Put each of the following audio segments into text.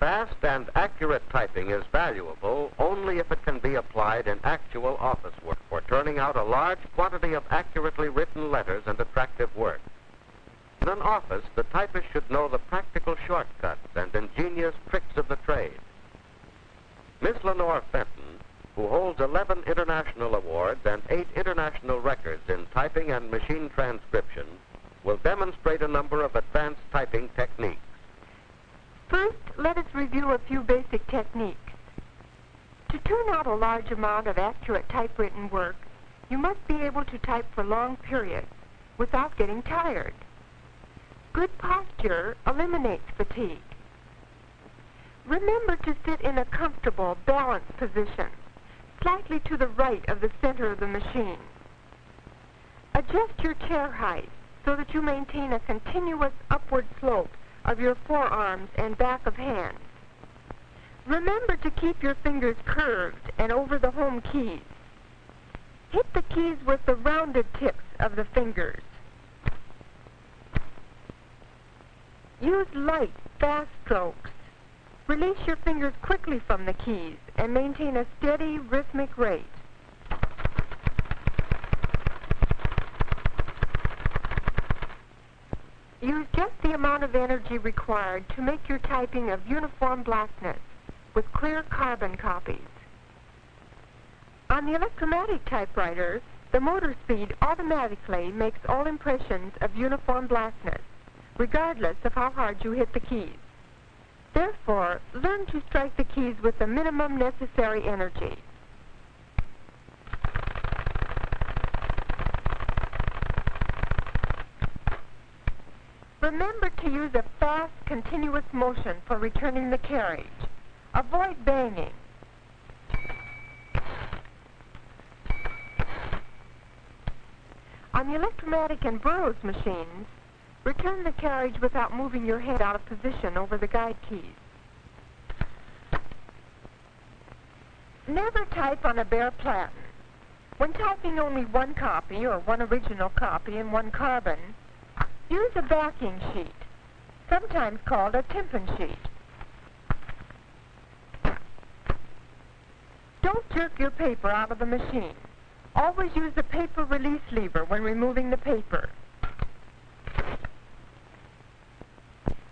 Fast and accurate typing is valuable only if it can be applied in actual office work for turning out a large quantity of accurately written letters and attractive work. In an office, the typist should know the practical shortcuts and ingenious tricks of the trade. Miss Lenore Fenton, who holds 11 international awards and 8 international records in typing and machine transcription, will demonstrate a number of advanced typing techniques. First, let us review a few basic techniques. To turn out a large amount of accurate typewritten work, you must be able to type for long periods without getting tired. Good posture eliminates fatigue. Remember to sit in a comfortable, balanced position, slightly to the right of the center of the machine. Adjust your chair height so that you maintain a continuous upward slope of your forearms and back of hands. Remember to keep your fingers curved and over the home keys. Hit the keys with the rounded tips of the fingers. Use light, fast strokes. Release your fingers quickly from the keys and maintain a steady, rhythmic rate. Use just the amount of energy required to make your typing of uniform blackness with clear carbon copies. On the electromatic typewriters, the motor speed automatically makes all impressions of uniform blackness, regardless of how hard you hit the keys. Therefore, learn to strike the keys with the minimum necessary energy. Remember to use a fast, continuous motion for returning the carriage. Avoid banging. On the electromatic and Burroughs machines, return the carriage without moving your hand out of position over the guide keys. Never type on a bare platen. When typing only one copy or one original copy and one carbon, use a backing sheet, sometimes called a Timpin sheet. Don't jerk your paper out of the machine. Always use the paper release lever when removing the paper.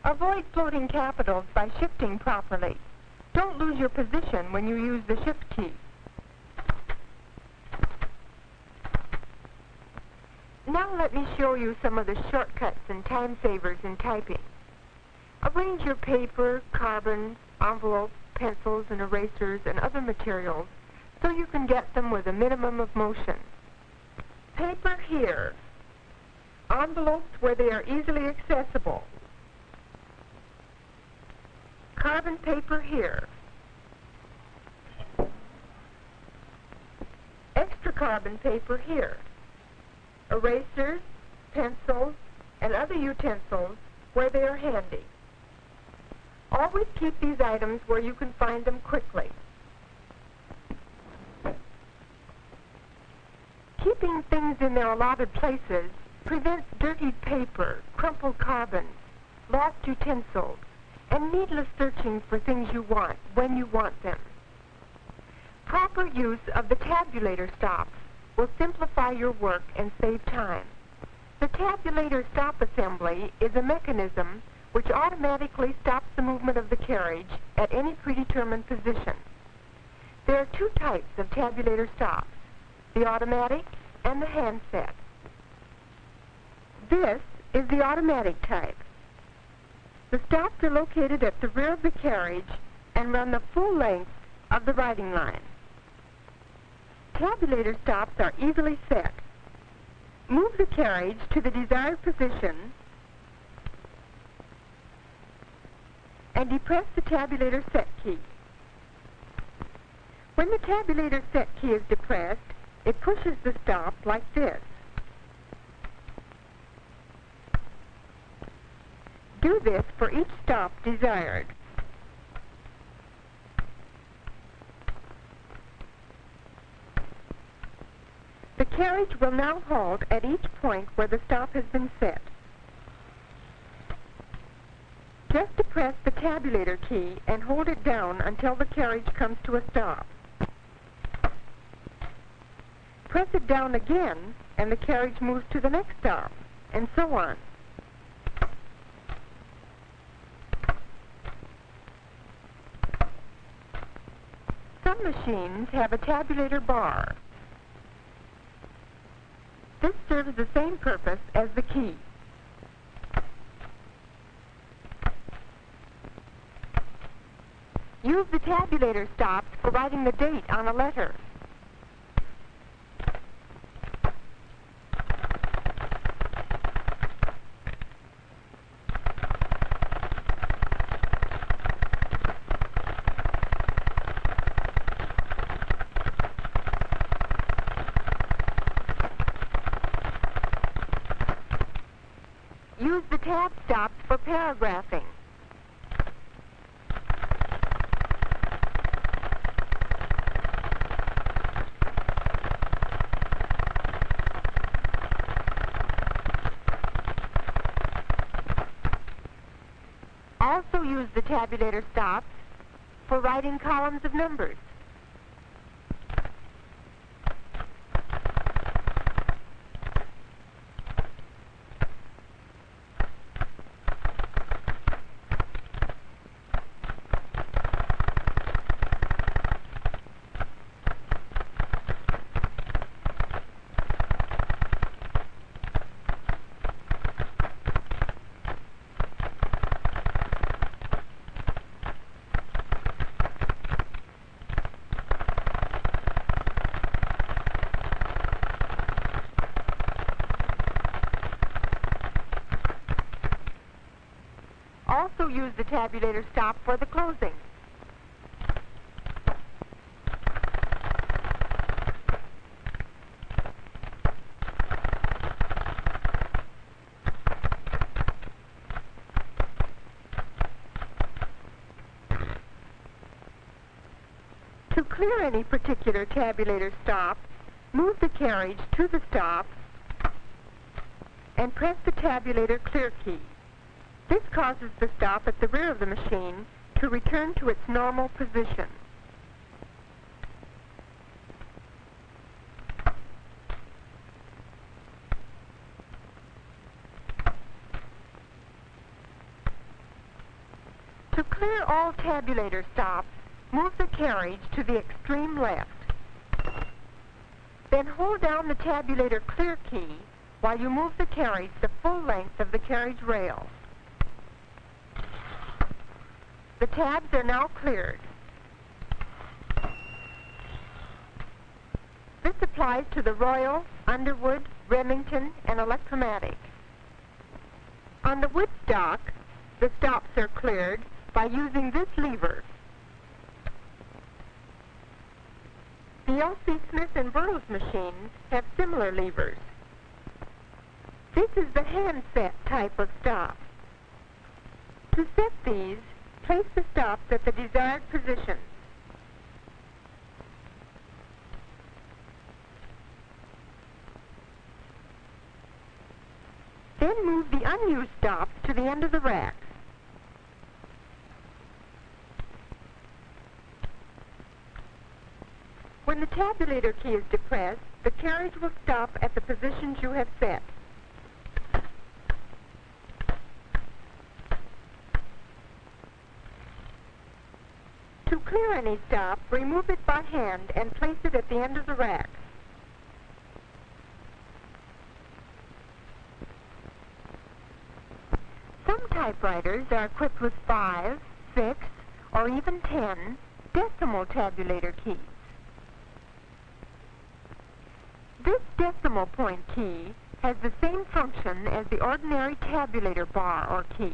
Avoid floating capitals by shifting properly. Don't lose your position when you use the shift key. Now let me show you some of the shortcuts and time savers in typing. Arrange your paper, carbons, envelopes, pencils, and erasers, and other materials so you can get them with a minimum of motion. Paper here. Envelopes where they are easily accessible. Carbon paper here. Extra carbon paper here. Erasers, pencils, and other utensils where they are handy. Always keep these items where you can find them quickly. Keeping things in their allotted places prevents dirtied paper, crumpled carbons, lost utensils, and needless searching for things you want when you want them. Proper use of the tabulator stops will simplify your work and save time. The tabulator stop assembly is a mechanism which automatically stops the movement of the carriage at any predetermined position. There are two types of tabulator stops, the automatic and the handset. This is the automatic type. The stops are located at the rear of the carriage and run the full length of the writing line. Tabulator stops are easily set. Move the carriage to the desired position and depress the tabulator set key. When the tabulator set key is depressed, it pushes the stop like this. Do this for each stop desired. The carriage will now halt at each point where the stop has been set. Just depress the tabulator key and hold it down until the carriage comes to a stop. Press it down again and the carriage moves to the next stop, and so on. Some machines have a tabulator bar. This serves the same purpose as the key. Use the tabulator stops for writing the date on a letter. Use the tab stops for paragraphing. Also use the tabulator stops for writing columns of numbers. Also use the tabulator stop for the closing. To clear any particular tabulator stop, move the carriage to the stop and press the tabulator clear key. This causes the stop at the rear of the machine to return to its normal position. To clear all tabulator stops, move the carriage to the extreme left. Then hold down the tabulator clear key while you move the carriage the full length of the carriage rail. The tabs are now cleared. This applies to the Royal, Underwood, Remington, and Electromatic. On the Woodstock, the stops are cleared by using this lever. The L.C. Smith and Burroughs machines have similar levers. This is the handset type of stop. To set these, place the stops at the desired position. Then move the unused stops to the end of the rack. When the tabulator key is depressed, the carriage will stop at the positions you have set. To clear any stop, remove it by hand and place it at the end of the rack. Some typewriters are equipped with 5, 6, or even 10 decimal tabulator keys. This decimal point key has the same function as the ordinary tabulator bar or key.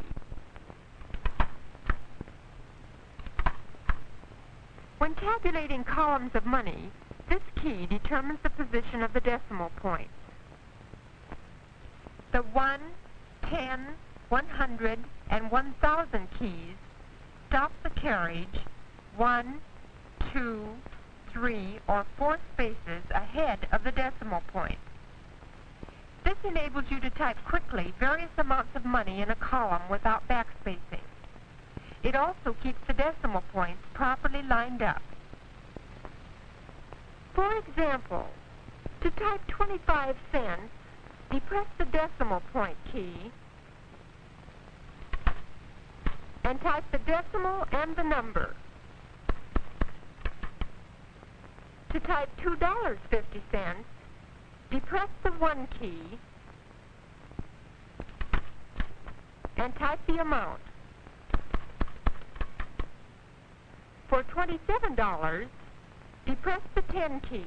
When tabulating columns of money, this key determines the position of the decimal points. The 1, 10, 100, and 1,000 keys stop the carriage 1, 2, 3, or 4 spaces ahead of the decimal point. This enables you to type quickly various amounts of money in a column without backspacing. It also keeps the decimal points properly lined up. For example, to type 25 cents, depress the decimal point key and type the decimal and the number. To type $2.50, depress the 1 key and type the amount. For $27, depress the 10 key.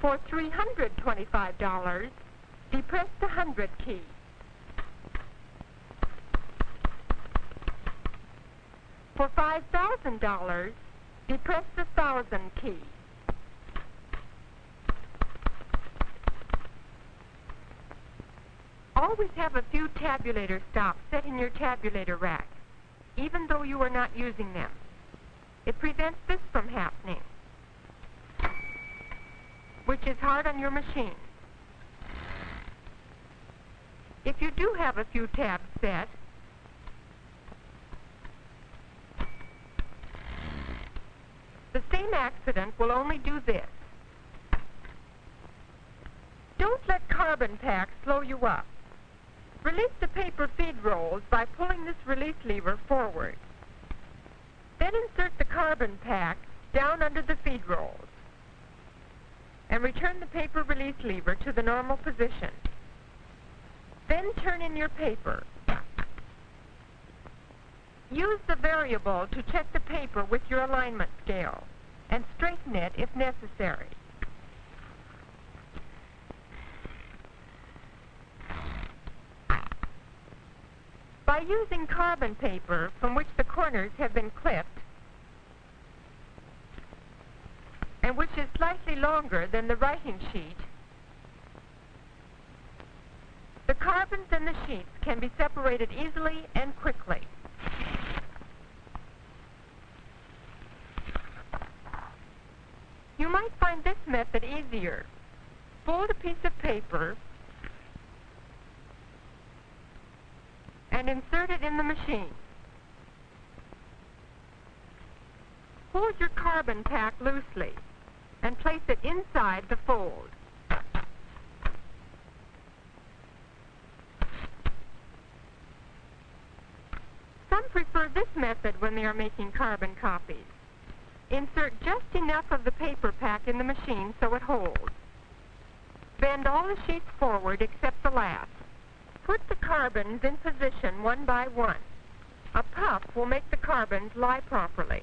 For $325, depress the 100 key. For $5,000, depress the 1,000 key. Always have a few tabulator stops set in your tabulator rack, even though you are not using them. It prevents this from happening, which is hard on your machine. If you do have a few tabs set, the same accident will only do this. Don't let carbon pack slow you up. Release the paper feed rolls by pulling this release lever forward. Then insert the carbon pack down under the feed rolls and return the paper release lever to the normal position. Then turn in your paper. Use the variable to check the paper with your alignment scale and straighten it if necessary. By using carbon paper from which the corners have been clipped and which is slightly longer than the writing sheet, the carbons and the sheets can be separated easily and quickly. You might find this method easier. Fold a piece of paper and insert it in the machine. Hold your carbon pack loosely and place it inside the fold. Some prefer this method when they are making carbon copies. Insert just enough of the paper pack in the machine so it holds. Bend all the sheets forward except the last. Put the carbons in position one by one. A puff will make the carbons lie properly.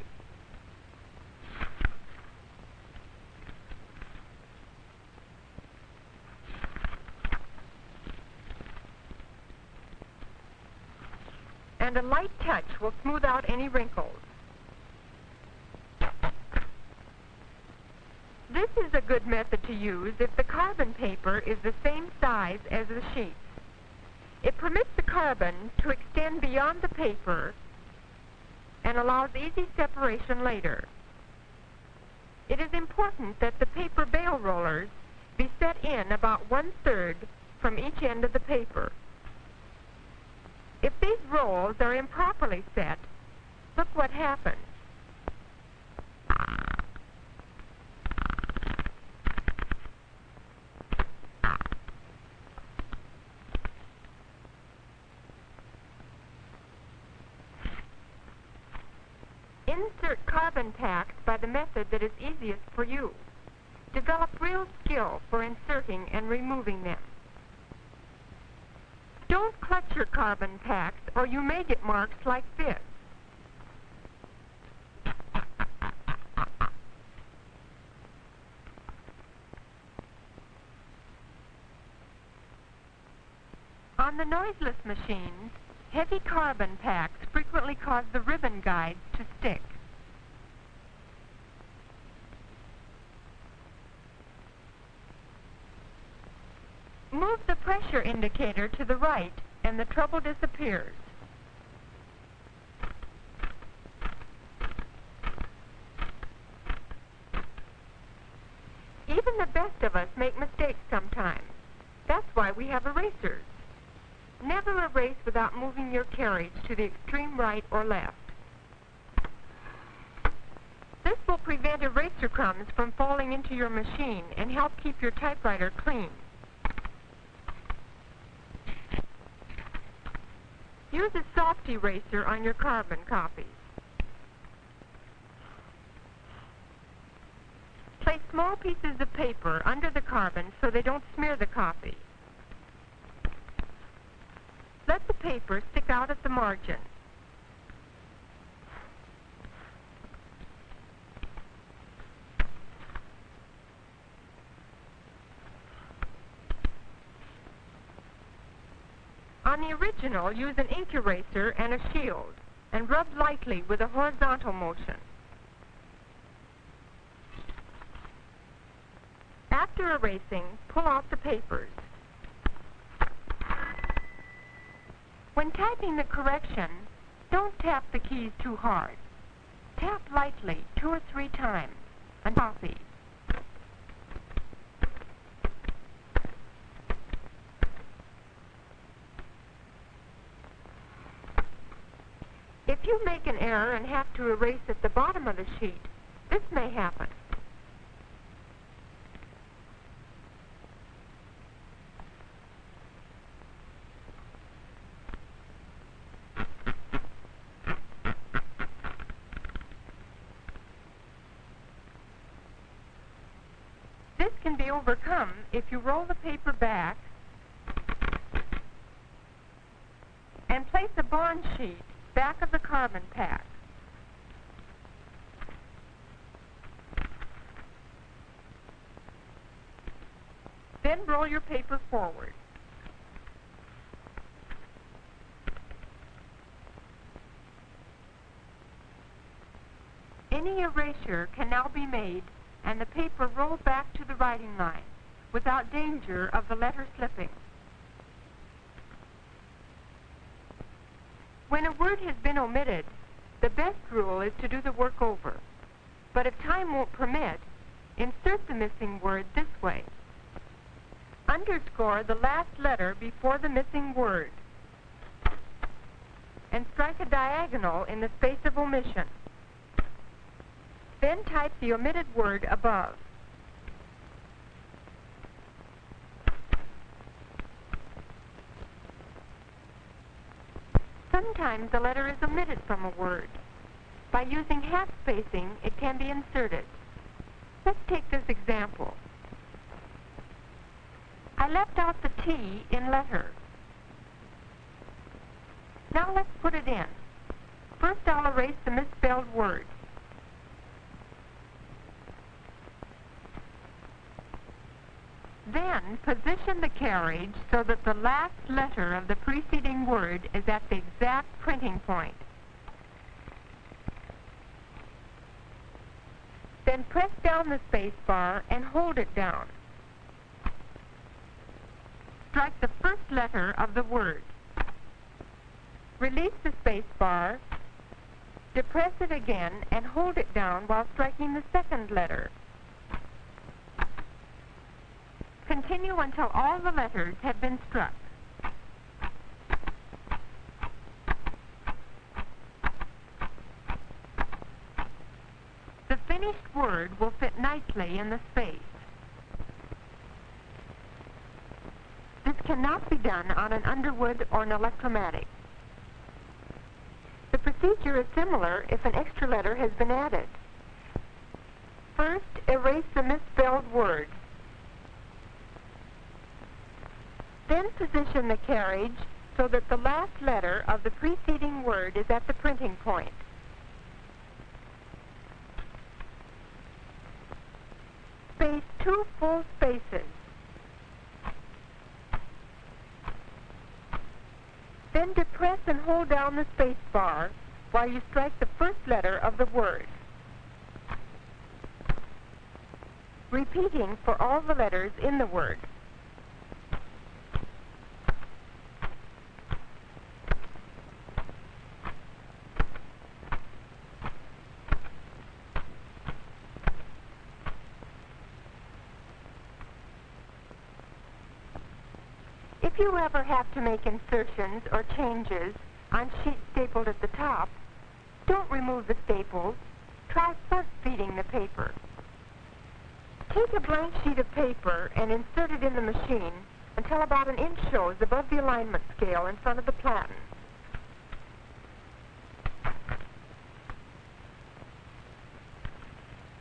And a light touch will smooth out any wrinkles. This is a good method to use if the carbon paper is the same size as the sheets. It permits the carbon to extend beyond the paper and allows easy separation later. It is important that the paper bale rollers be set in about 1/3 from each end of the paper. If these rolls are improperly set, look what happens. Insert carbon packs by the method that is easiest for you. Develop real skill for inserting and removing them. Don't clutch your carbon packs or you may get marks like this. On the noiseless machines, heavy carbon packs frequently cause the ribbon guides to stick. Move the pressure indicator to the right and the trouble disappears. Even the best of us make mistakes sometimes. That's why we have erasers. Never erase without moving your carriage to the extreme right or left. This will prevent eraser crumbs from falling into your machine and help keep your typewriter clean. Use a soft eraser on your carbon copies. Place small pieces of paper under the carbon so they don't smear the copy. Let the paper stick out at the margin. On the original, use an ink eraser and a shield, and rub lightly with a horizontal motion. After erasing, pull out the papers. When typing the correction, don't tap the keys too hard. Tap lightly 2 or 3 times and copy. If you make an error and have to erase at the bottom of the sheet, this may happen. This can be overcome if you roll the paper back and place a bond sheet back of the carbon pack. Then roll your paper forward. Any erasure can now be made and the paper rolled back to the writing line without danger of the letter slipping. When a word has been omitted, the best rule is to do the work over. But if time won't permit, insert the missing word this way. Underscore the last letter before the missing word and strike a diagonal in the space of omission. Then type the omitted word above. Sometimes a letter is omitted from a word. By using half spacing, it can be inserted. Let's take this example. I left out the T in letter. Now let's put it in. First, I'll erase the misspelled word. Then, position the carriage so that the last letter of the preceding word is at the exact printing point. Then press down the space bar and hold it down. Strike the first letter of the word. Release the space bar, depress it again, and hold it down while striking the second letter. Continue until all the letters have been struck. The finished word will fit nicely in the space. This cannot be done on an Underwood or an Electromatic. The procedure is similar if an extra letter has been added. First, erase the misspelled word. Then position the carriage so that the last letter of the preceding word is at the printing point. Space 2 full spaces. Then depress and hold down the space bar while you strike the first letter of the word. Repeating for all the letters in the word. If you ever have to make insertions or changes on sheets stapled at the top, don't remove the staples. Try front feeding the paper. Take a blank sheet of paper and insert it in the machine until about an inch shows above the alignment scale in front of the platen.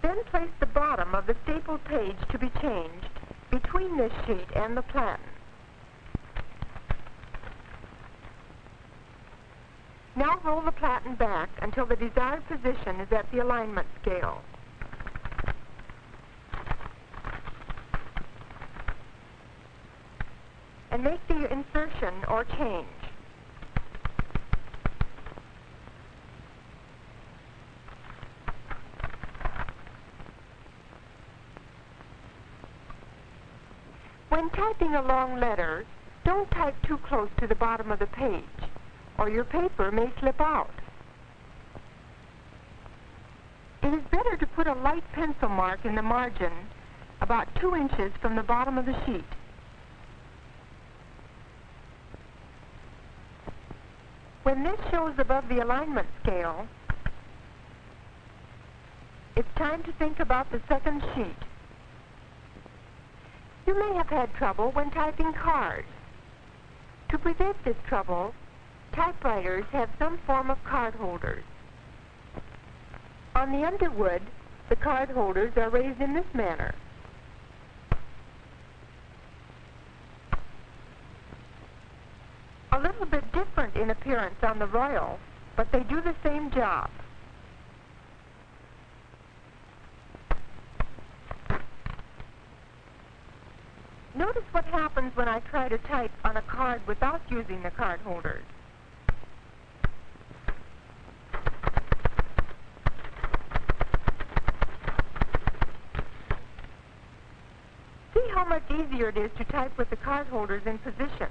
Then place the bottom of the stapled page to be changed between this sheet and the platen. Now roll the platen back until the desired position is at the alignment scale. And make the insertion or change. When typing a long letter, don't type too close to the bottom of the page, or your paper may slip out. It is better to put a light pencil mark in the margin about 2 inches from the bottom of the sheet. When this shows above the alignment scale, it's time to think about the second sheet. You may have had trouble when typing cards. To prevent this trouble, typewriters have some form of card holders. On the underwood, the card holders are raised in this manner. A little bit different in appearance on the Royal, but they do the same job. Notice what happens when I try to type on a card without using the card holders. See how much easier it is to type with the card holders in position.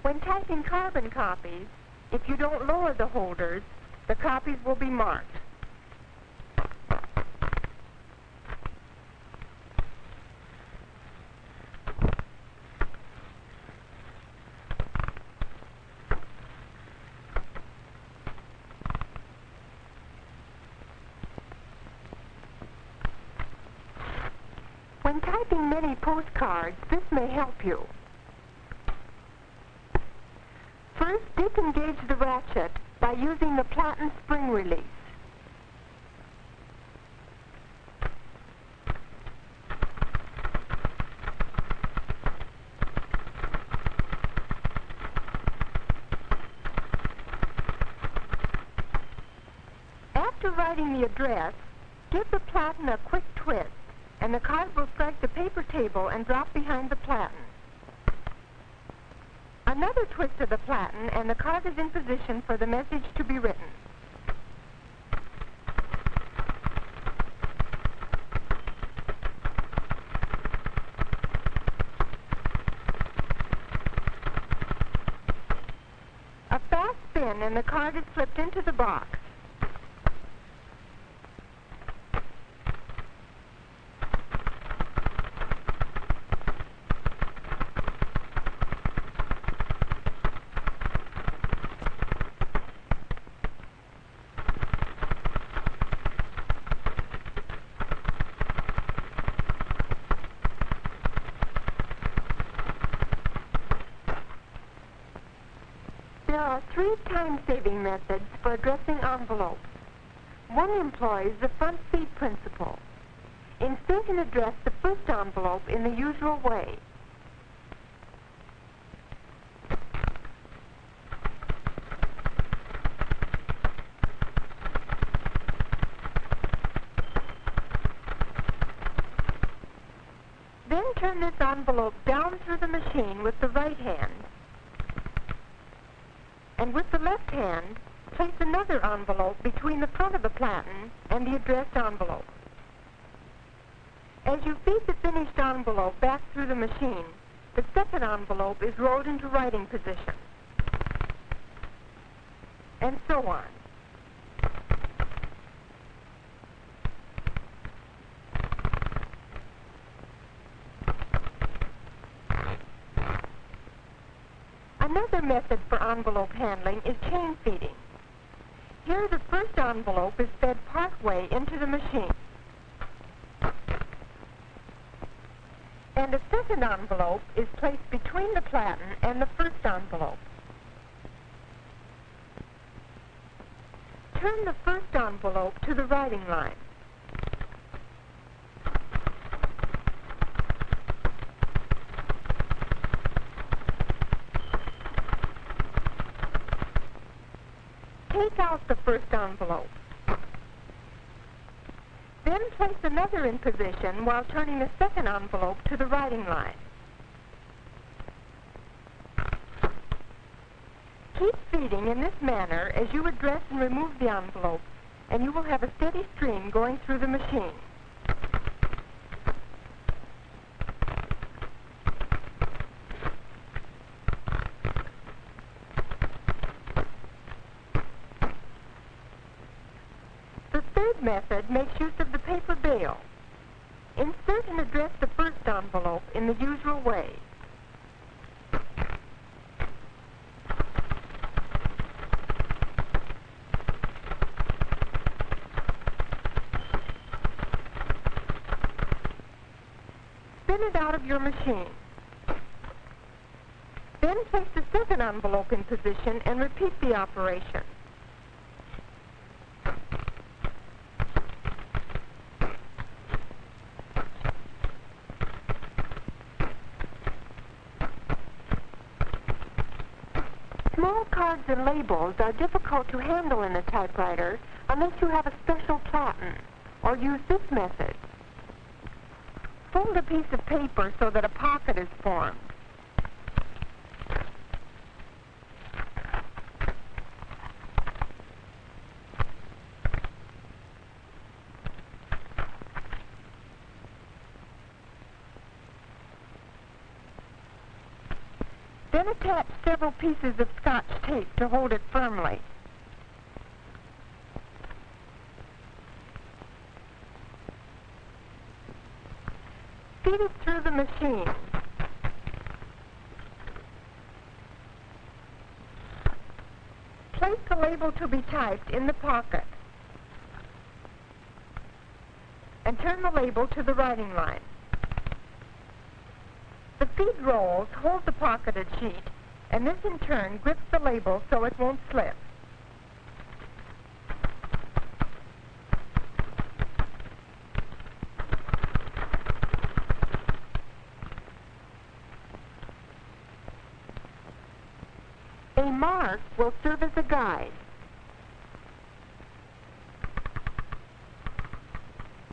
When typing carbon copies, if you don't lower the holders, the copies will be marked. When typing many postcards, this may help you. First, disengage the ratchet by using the platen spring release. After writing the address, give the platen a quick twist, and the card will strike the paper table and drop behind the platen. Another twist of the platen, and the card is in position for the message to be written. A fast spin, and the card is slipped into the box. There are 3 time-saving methods for addressing envelopes. One employs the front feed principle. Insert and address the first envelope in the usual way. Then turn this envelope down through the machine with the right hand. And with the left hand, place another envelope between the front of the platen and the addressed envelope. As you feed the finished envelope back through the machine, the second envelope is rolled into writing position. and so on. Another method for envelope handling is chain feeding. Here the first envelope is fed partway into the machine, and a second envelope is placed between the platen and the first envelope. Turn the first envelope to the writing line. Take out the first envelope. Then place another in position while turning the second envelope to the writing line. Keep feeding in this manner as you address and remove the envelope, and you will have a steady stream going through the machine. The third method makes use of the paper bail. Insert and address the first envelope in the usual way. Spin it out of your machine. Then place the second envelope in position and repeat the operation. Small cards and labels are difficult to handle in a typewriter unless you have a special platen, or use this method. Fold a piece of paper so that a pocket is formed. Then attach several pieces of Scotch tape to hold it firmly. Feed it through the machine. Place the label to be typed in the pocket, and turn the label to the writing line. The feed rolls hold the pocketed sheet, and this in turn grips the label so it won't slip. A mark will serve as a guide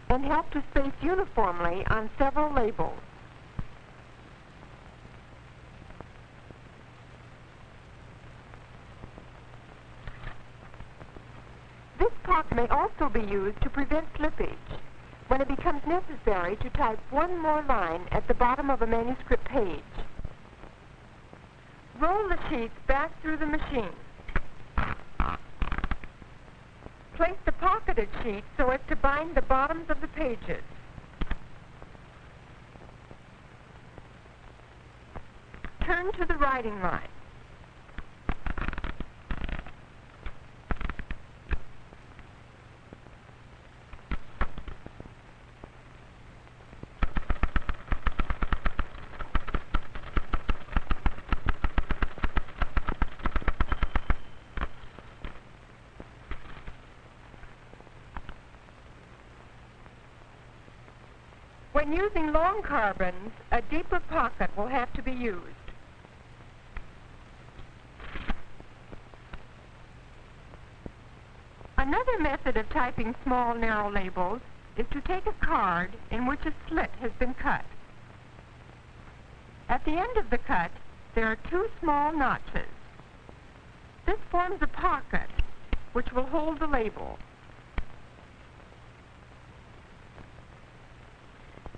and help to space uniformly on several labels. This puck may also be used to prevent slippage when it becomes necessary to type one more line at the bottom of a manuscript page. Roll the sheets back through the machine. Place the pocketed sheet so as to bind the bottoms of the pages. Turn to the writing line. When using long carbons, a deeper pocket will have to be used. Another method of typing small, narrow labels is to take a card in which a slit has been cut. At the end of the cut, there are two small notches. This forms a pocket which will hold the label.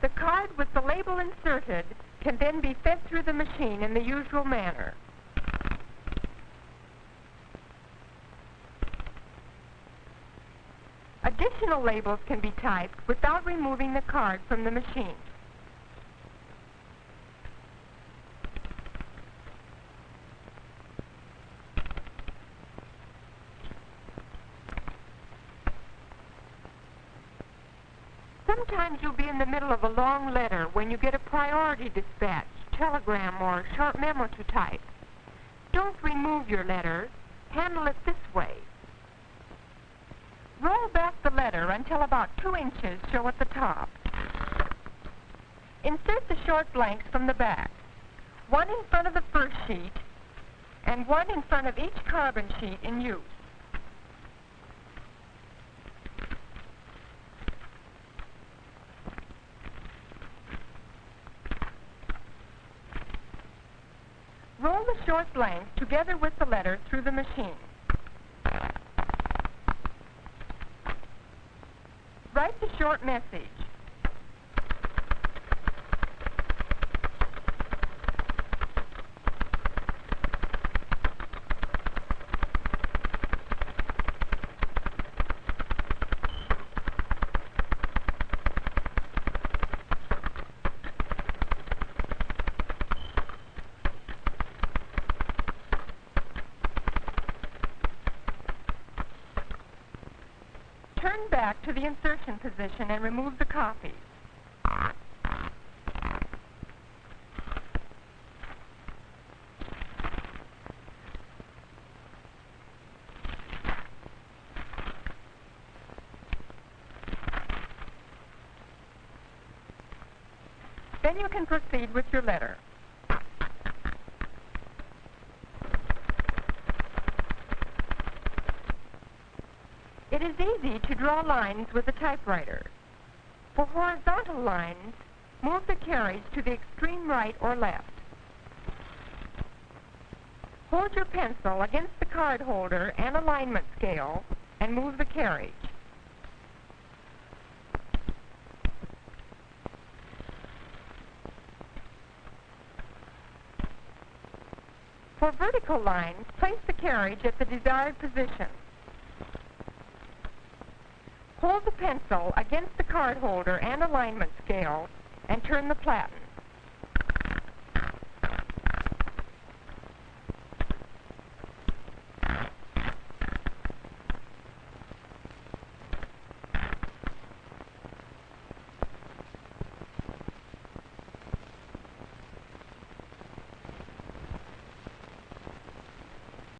The card with the label inserted can then be fed through the machine in the usual manner. Additional labels can be typed without removing the card from the machine. Sometimes you'll be in the middle of a long letter when you get a priority dispatch, telegram, or short memo to type. Don't remove your letter. Handle it this way. Roll back the letter until about 2 inches show at the top. Insert the short blanks from the back, one in front of the first sheet and one in front of each carbon sheet in use. Roll the short blanks together with the letter through the machine. Write the short message. Turn back to the insertion position and remove the copies. Then you can proceed with your letter. It is easy to draw lines with a typewriter. For horizontal lines, move the carriage to the extreme right or left. Hold your pencil against the card holder and alignment scale and move the carriage. For vertical lines, place the carriage at the desired position. Hold the pencil against the card holder and alignment scale and turn the platen.